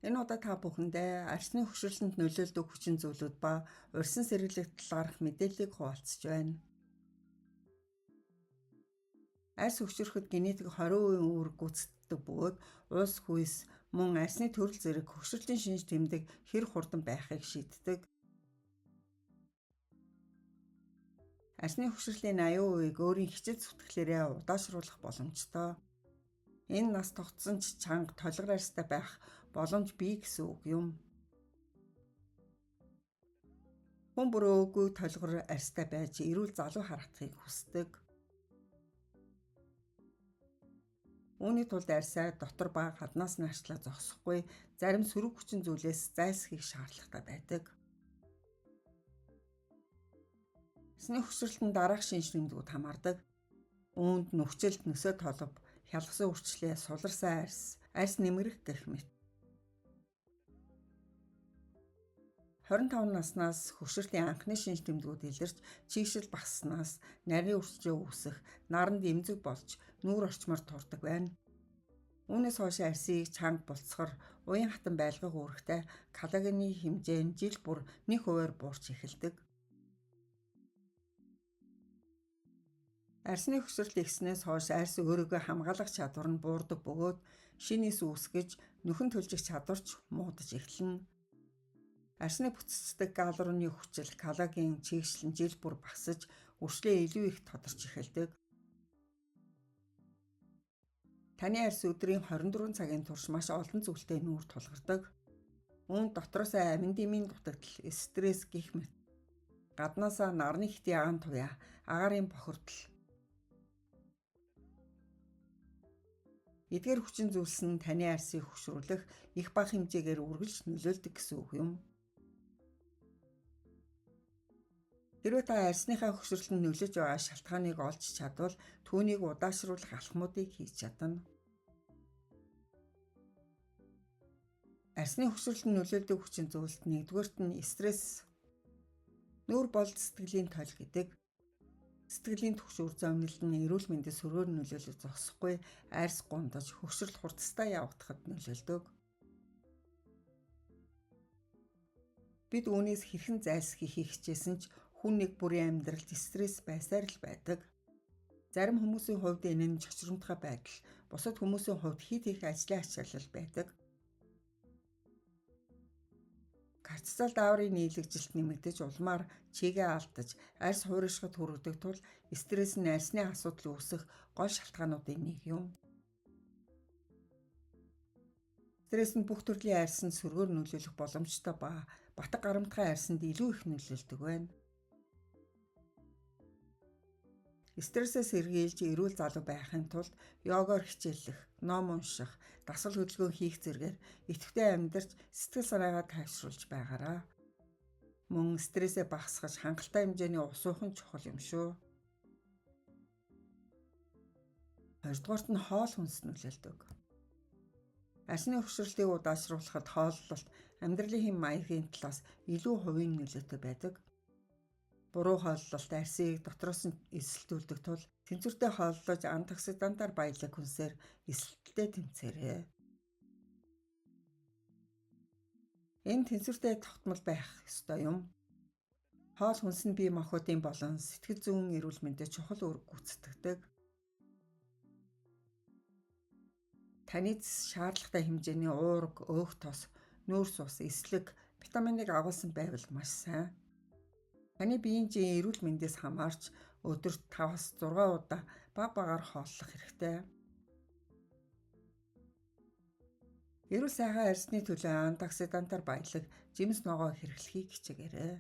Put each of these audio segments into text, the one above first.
Энэ удаа та бүхэндээ арсны хөшрөлтөнд нөлөөлдөг хүчин зүйлүүд ба урьдсан сэргийлэх талаарх мэдээллийг хуваалцаж байна. Арс хөшрөхөд генетик 20% үүрэг гүйцэтгэдэг бөгөөд улс хүйс мөн арсны төрөл зэрэг хөшрөлтийн шинж тэмдэг хэр хурдан байхыг шийддэг. Арсны хөшрөлийн 80%-ийг өөрийн хичээл зүтгэлээрээ удаашруулах боломжтой. Энэ нас тогтсон ч чанга толгор арьстай байх боломж бий гэсэн үг юм. Хүн бүр өөгүй толгор арьстай байж эрүүл залуу харагдахыг хүсдэг. Үүний тулд арьсаа дотор ба гаднаас нь арчлаа зогсохгүй зарим сөрөг хүчин зүйлээс зайлсхийх шаардлагатай байдаг. Арсны хөшрөлтөнд дараах шинж тэмдгүүд хамаардаг. Үүнд нүхчилт, нөсөө толб, хялгасан үрчлээ, суларсан арьс нэмэрэх гэх мэт. 25 наснаас хөшрөлийн анхны шинж тэмдгүүд илэрч чийгшил багаснаас нарийн үрчлээ үүсэх, наранд эмзэг болж нүүр орчмоор турдаг байна. Үүнээс хойш арсыг чанга булцахаар уян хатан байлгах үүрэгтэй коллагены хэмжээ нь жил бүр 1%-аар буурч эхэлдэг. Арсны хөшрөлт ихснээс хойш арс өөрийгөө хамгаалах чадвар нь буурдаг бөгөөд шинээс үүсгэж нөхөн төлжих чадварч муудаж эхэлнэ. Арсны бүцэцдэг галлурны хүчил коллаген чийгшил нь жил бүр багасж үрчлээ илүү их тодорч эхэлдэг. Таны арс өдрийн 24 цагийн турш маш олон зүйлтэй нүүр тулгардаг. Үүнд дотроос амин дэмийн дутагдал, стресс гэх мэт. Гаднаасаа нарны хитийн агаан туяа, агаарын бохирдол. Эдгээр хүчин зүйлс нь таны арсыг хөшрүүлэх их бага хэмжээгээр үргэлж нөлөөлдөг гэсэн үг юм. Хэрвээ та арсныхаа хөшрөлтөнд нөлөөж байгаа шалтгааныг олж чадвал түүнийг удаашруулах алхмуудыг хийж чадна. Арсны хөшрөлтөнд нөлөөлдөг хүчин зүйлс нэгдүгээрт нь стресс. Нүүр бол сэтгэлийн тойл гэдэг. Сэтгэлийн түвш үр зөмнөлд нь эрүүл мэндэд сөргөөр нөлөөлөх зогсохгүй арс гундаж хөшрөл хурдтай явагдахад нөлөөлдөг. Бид үүнээс хэрхэн зайлсхийхийг хичээсэн ч хүн нэг бүрийн амьдралд стресс байсаар л байдаг. Зарим хүмүүсийн хувьд энэ нь чочромтгой байдал, бусад хүмүүсийн хувьд хит их ажлын ачаалал байдаг. Кортизол дааврын нийлэгжилт нэмэгдэж улмаар чигээ алдаж, арс хуурайшихад хүргэдэг тул стресс нь арсны асуудал үүсэх гол шалтгаануудын нэг юм. Стресс нь бүх төрлийн арсанд сөргөөр нөлөөлөх боломжтой ба батг гарамтгай арсанд илүү их нөлөөлдөг байна. Стрессээс сэргийлж эрүүл залуу байхын тулд йогоор хичээллэх, ном унших, дасгал хөдөлгөөн хийх зэргээр идэвхтэй амьдарч сэтгэл санаагаа тайвшруулж байгаарай. Мөн стрессээ багасгаж хангалттай хэмжээний ус уух нь чухал юм шүү. Хоёрдугаарт нь хоол хүнс нөлөөлдөг. Арсны хөшрөлтийг удаашруулахад хооллолт амьдралын хэм маягийн талаас илүү хувийн нөлөөтэй байдаг. Буруу хооллолт арсыг дотроос нь эсэлтүүлдэг тул тэнцвэртэй хооллож антиоксидантаар баялаг хүнсээр эсэлттэй тэмцээрэй. Энэ тэнцвэртэй тогтмол байх ёстой юм. Хоол хүнс нь бие махбодын болон сэтгэл зүйн эрүүл мэндэд чухал үүрэг гүйцэтгэдэг. Таны шаардлагатай хэмжээний уурга, өөх тос, нүүрс ус, эслэг, витаминыг агуулсан байвал маш сайн. Таны биеийн эрүүл мэндээс хамаарч өдөрт 5-6 удаа баг багаар хооллох хэрэгтэй. Эрүүл сайхан арсны төлөө антиоксидантаар баялаг жимс ногоо хэрэглэхийг хичээгээрэй.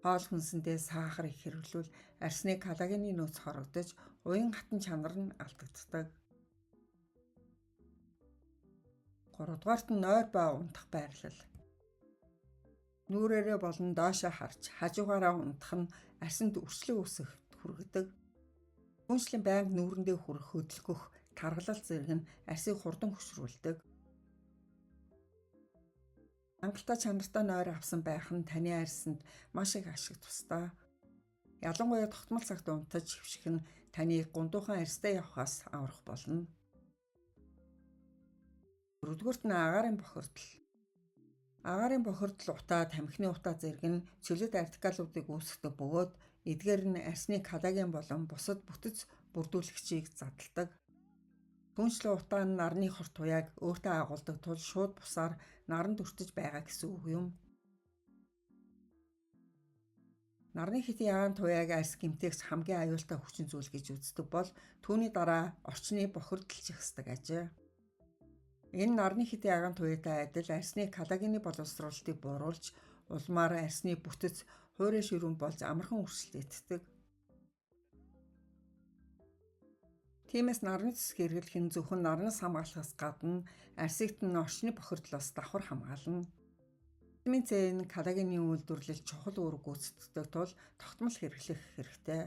Хоол хүнсэндээ сахар их хэрэглүүл арсны коллагены нөөц хорогдож, уян хатан чанар нь алдагддаг. 3-дугаарт нь нойр ба унтах байрлал. Нүрээрээ болон доошоо харж, хажуугаараа унтах нь арсанд үрчлээ үүсэхэд хүргэдэг. Түүнчлэн байнга нүүрэндээ хүрэх, хөдөлгөх, тархалал зэрэг нь арсыг хурдан хөшрүүлдэг. Хангалттай чанартай нойр авсан байх нь таны арсанд маш их ашиг тусдаа. Ялангуяа тогтмол цагт унтаж хөвших нь таны таныг гундуухан арьстай явахаас аврах болно. Дөрөвдүгüүрт нь агаарын бохирдол. Агаарын бохирдол утаа, тамхины утаа зэрэг нь цөлөт артикалуудыг үүсгдэг бөгөөд эдгээр нь арсны коллаген болон бусад бүтэц бүрдүүлэгчийг задалдаг. Түүнчлэн утаа нь нарны хорт туяаг өөртөө агуулдаг тул шууд бусаар наранд өртөж байгаа гэсэн үг юм. Нарны хитийн агаан туяаг арс гэмтэгч хамгийн аюултай хүчин зүйл гэж үздэг бол түүний дараа орчны бохирдолч ихсдэг ажээ. Энэ нарны хитийн агаан туяатай адил арсны коллагены боловсруулалтыг бууруулж улмаар арсны бүтэц хуурай ширүүн болж амархан өрсөлдөгддөг. Тиймээс нарны цэцэг хэрэглэх нь зөвхөн нарнаас хамгаалахаас гадна арсыгт нь орчны бохирдлоос давхар хамгаална. Витамин С нь коллагены үйлдвэрлэлд чухал үүрэг гүйцэтгэдэг тул тогтмол хэрэглэх хэрэгтэй.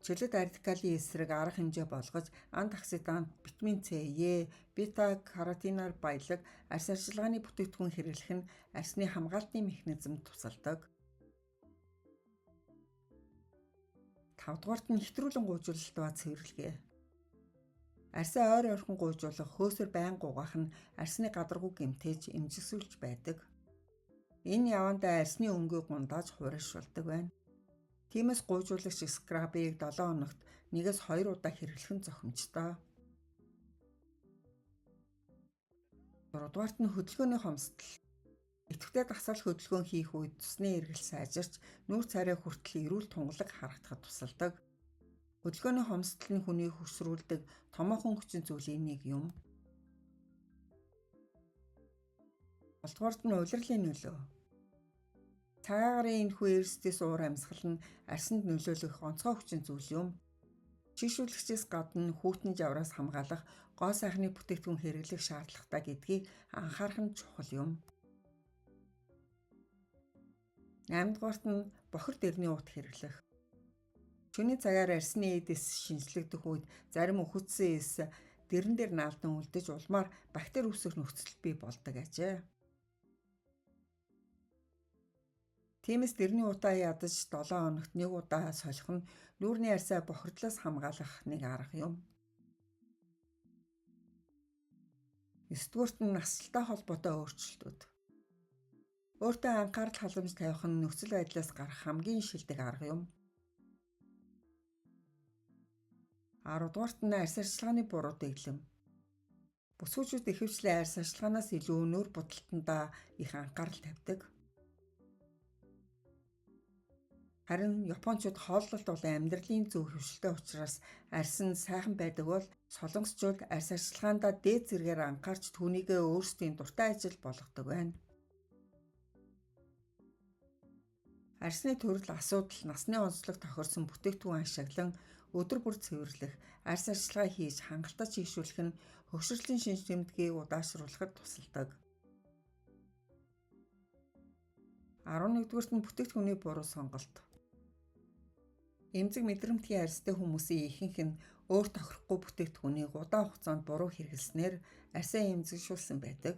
Цөлөт артикалын эсрэг арга хэмжээ болгож антиоксидант, витамин С, Е, бета-каротинаар баялаг арс арчилгааны бүтээгдэхүүн хэрэглэх нь арсны хамгаалтын механизмд тусалдаг. 5-дугаарт нь хэвтрүүлэн гуйжуулалт ба цэвэрлэгээ. Арсаа ойр ойрхон гуйжуулах, хөөсөр байн гугах нь арсны гадаргуу гэмтээж эмзэгсүүлж байдаг. Энэ явандаа арсны өнгөө гундааж хуурайшуулдаг байна. Тиймээс гуйжуулагч скрабыг 7 хоногт 1-2 удаа хэрэглэх нь зохимжтой. 6-дугаарт нь хөдөлгөөний хомсдол. Идэвхтэй дасгал хөдөлгөөн хийх үед цусны эргэлт сайжирч нүүр царай хүртэл эрүүл тунгалаг харагдахад тусалдаг. Хөдөлгөөний хомсдол нь хүнийг хөсрүүлдэг томоохон хүчин зүйлийн нэг юм. 7-дугаарт нь улирлын нөлөө. Цагаагаар энэхүү эрсдэс уур амьсгал нь арсанд нөлөөлөх онцгой хүчин зүйл юм. Жишүүлэгчээс гадна хүүтэн жавраас хамгаалах гоо сайхны бүтээгдэхүүн хэрэглэх шаардлагатай гэдгийг анхаарах нь чухал юм. 8-дугаарт нь бохирд эрний ут хэрэглэх. Шөнийн цагаар арсны эдэс шинжлэгдэх үед зарим үхэгдсэн эс дэрэн дээр наалдан үлдэж улмаар бактери үүсэх нөхцөл бий болдог ажээ. Тиймээс дэрний утаа ядаж 7 хоногт 1 удаа солих нь нүүрний арсаа бохирдлоос хамгаалах нэг арга юм. 9-дугаарт нь наслтай холбоотой өөрчлөлтүүд. Өөртөө анхаарал халамж тавих нь нөхцөл байдлаас гарах хамгийн шилдэг арга юм. 10-дугаарт нь арс арчилгааны буруу дэглэм. Бүсгүйчүүд ихэвчлэн арс арчилгаанаас илүү нүүр будалтандаа их анхаарал тавьдаг. Харин Япончууд хооллолт болон амьдралын зөв хөвшилтэй учраас арс нь сайхан байдаг бол солонгосчууд арс арчилгаандаа дээд зэргээр анхаарч түүнийгээ өөрсдийн дуртай ажил болгодог байна. Арсны төрөл асуудал насны онцлог тохирсон бүтээгдэхүүн ашиглан өдөр бүр цэвэрлэх, арс арчилгаа хийж хангалттай чийшүүлэх нь хөгшрөлийн шинж тэмдгийг удаашруулахад тусалдаг. 11-дүгээрт нь бүтээгдэхүүний буруу сонголт. Эмзэг мэдрэмтгий арстай хүмүүсийн ихэнх нь өөр тохирохгүй бүтээгдэхүүнийг удаан хугацаанд буруу хэрэглэснээр арсаа эмзэгшүүлсэн байдаг.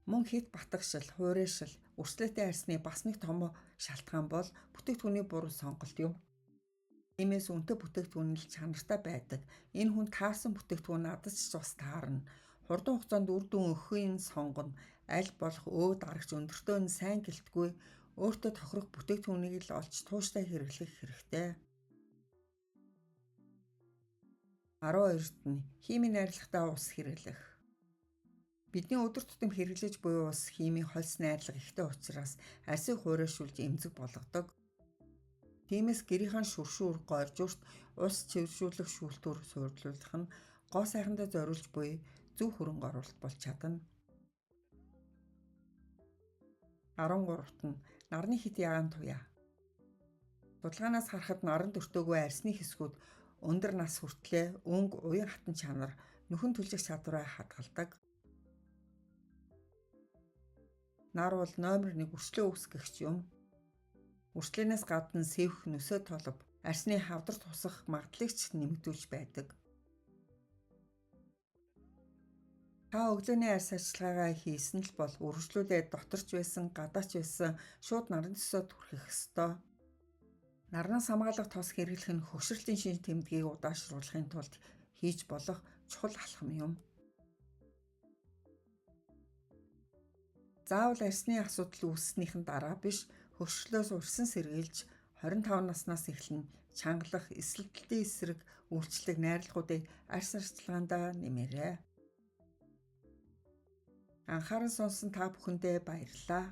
Мөн хит батгшил, хуурайшил, өрслөөтэй арсны бас нэг том шалтгаан бол бүтээгдэхүүний буруу сонголт юм. Тиймээс үнэтэй бүтээгдэхүүн л чанартай байдаг. Энэ хүн таарсан бүтээгдэхүүн надад ч бас таарна. Хурдан хугацаанд үр дүн өгөхийн сонгоно. Аль болох өөд аргач өндөртөө нь сайн гэлтгүй өөртөө тохирох бүтээгдэхүүнийг л олж тууштай хэрэглэх хэрэгтэй. 12-т нь химийн найрлагатай ус хэрэглэх. Бидний өдөр тутам хэрэглэж буй ус химийн хольс найрлага ихтэй учраас арсыг хуурайшуулж эмзэг болгодог. Тиймээс гэрийнхэн шүршүүр, горжурт ус цэвэршүүлэх шүүлтүүр суйрлуулах нь гоо сайхандаа зориулж буй зөв хөрөнгө оруулалт болж чадна. 13-т нь нарны хитийн агаан туяа. Судалгаанаас харахад наранд өртөөгүй арсны хэсгүүд өндөр нас хүртлээр өнгө, уян хатан чанар, нөхөн түлжих чадвараа хадгалдаг. Нар бол номер 1 өршлөө үүсгэгч юм. Өршлөнөөс гадна сэвх, нөсөө толб, арсны хавдар тусах магадлалыг ч нэмэгдүүлж байдаг. Та өглөөний арс арчилгаагаа хийсэн л бол үргэлжлүүлээд доторч байсан, гадаач байсан шууд нарны төсөөд хүрэх ёстой. Нарнаас хамгаалах тос хэрэглэх нь хөгшрөлтийн шинж тэмдгийг удаашруулахын тулд хийж болох чухал алхам юм. Заавал арсны асуудал үүсснийхэн дараа биш, хөгшрөлөөс урьсан сэргийлж 25 наснаас эхлэн чангалах, эсрэлтийн эсрэг үйлчлэг найрлагуудыг арьс арчилгаандаа нэмээрэй. Анхааран сонссон та бүхэндээ баярлалаа.